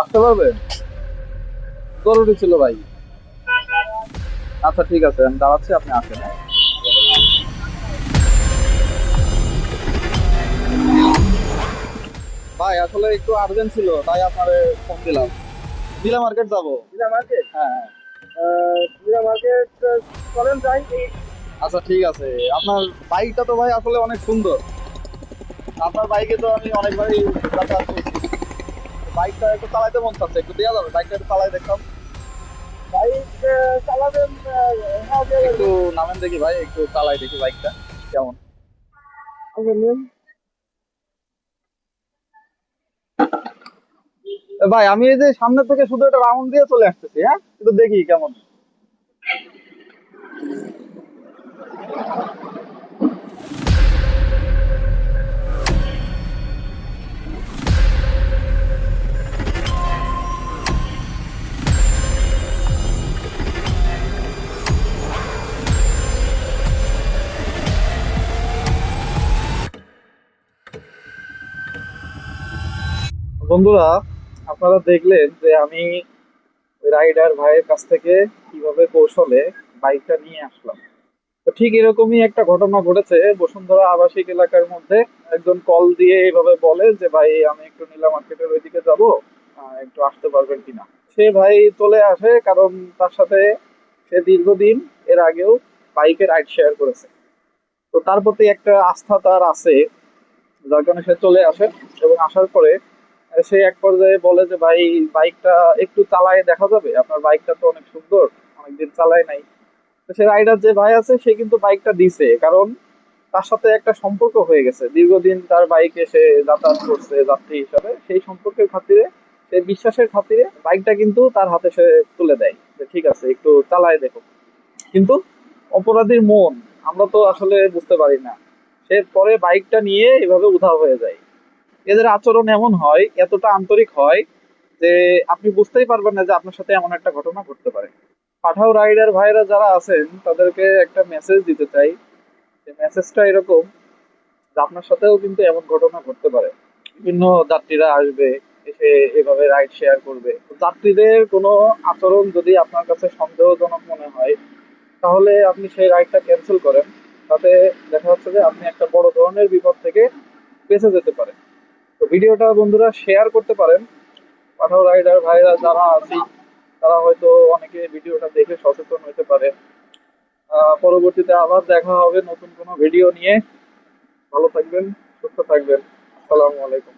আসতে পারবেন? জরুরি ছিল ভাই। আচ্ছা ঠিক আছে, আমি দাঁড়াচ্ছি, আপনি আসেন, হ্যাঁ? ভাই আসলে একটু আর্জেন্ট ছিল, তাই আপনারে ফোন দিলাম। দিলা মার্কেট যাবো। দিনা মার্কেট। হ্যাঁ হ্যাঁ। দিনা মার্কেট, চলেন যাই। আচ্ছা ঠিক আছে। আপনার বাইকটা তো ভাই আসলে অনেক সুন্দর। আপনার বাইকে তো আমি অনেকবারই যাতায়াত করছি। বাইকটা একটু চালাইতে মন চাচ্ছে, একটু দেওয়া যাবে? বাইকটা একটু চালাই দেখতাম। বাইক চালাবেন? হ্যাঁ, দিয়ে একটু যাবেন। নামেন দেখি ভাই, একটু চালাই দেখি বাইকটা কেমন। আচ্ছা, নিন। ভাই আমি এই যে সামনে থেকে শুধু একটা রাউন্ড দিয়ে চলে আসতেছি, হ্যাঁ, একটু দেখি কেমন। বন্ধুরা, আপনারা দেখলেন যে আমি রাইডার ভাইয়ের কাছ থেকে কিভাবে কৌশলে বাইকটা নিয়ে আসলাম। তো ঠিক এরকমই একটা ঘটনা ঘটেছে বসুন্ধরা আবাসিক এলাকার মধ্যে। একজন কল দিয়ে এইভাবে বলে যে ভাই আমি একটু নীলা মার্কেটের ওইদিকে যাব, একটু আসতে পারবেন কিনা। সে ভাই চলে আসে, কারণ তার সাথে সে দীর্ঘদিন এর আগেও বাইকে রাইড শেয়ার করেছে। তো তার প্রতি একটা আস্থা তার আছে, যার কারণে সে চলে আসে। এবং আসার পরে সে এক পর্যায়ে বলে যে ভাই বাইকটা একটু চালায় দেখা যাবে? আপনার বাইকটা তো অনেক সুন্দর, অনেকদিন চালায় নাই। তো সে রাইডার যে ভাই আছে সে কিন্তু বাইকটা দিছে, কারণ তার সাথে একটা সম্পর্ক হয়ে গেছে, দীর্ঘদিন তার বাইকে সে যাতায়াত করছে যাত্রী হিসাবে, সেই সম্পর্কের খাতিরে, সেই বিশ্বাসের খাতিরে বাইকটা কিন্তু তার হাতে সে তুলে দেয় যে ঠিক আছে একটু চালায় দেখো। কিন্তু অপরাধীর মন আমরা তো আসলে বুঝতে পারি না, সে পরে বাইকটা নিয়ে এভাবে উধাও হয়ে যায়। এদের আচরণ এমন হয়, এতটা আন্তরিক হয় যে আপনি বুঝতেই পারবেন না যে আপনার সাথে এমন একটা ঘটনা ঘটতে পারে। পাঠাও রাইডার ভাইরা যারা আছেন তাদেরকে একটা মেসেজ দিতে চাই। যে মেসেজটা এরকম যে আপনার সাথেও কিন্তু এমন ঘটনা ঘটতে পারে। বিভিন্ন যাত্রীরা আসবে, এসে এভাবে রাইড শেয়ার করবে। তো যাত্রীদের কোনো আচরণ যদি আপনার কাছে সন্দেহজনক মনে হয়, তাহলে আপনি সেই রাইডটা ক্যান্সেল করেন। তাতে দেখা যাচ্ছে যে আপনি একটা বড় ধরনের বিপদ থেকে বেঁচে যেতে পারেন। তো ভিডিওটা বন্ধুরা শেয়ার করতে পারেন। পাঠাও রাইডার ভাইরা যারা আছি তারা হয়তো অনেকে ভিডিওটা দেখে সচেতন হতে পারে। পরবর্তীতে আবার দেখা হবে নতুন কোনো ভিডিও নিয়ে। ভালো থাকবেন, সুস্থ থাকবেন। আসসালামু আলাইকুম।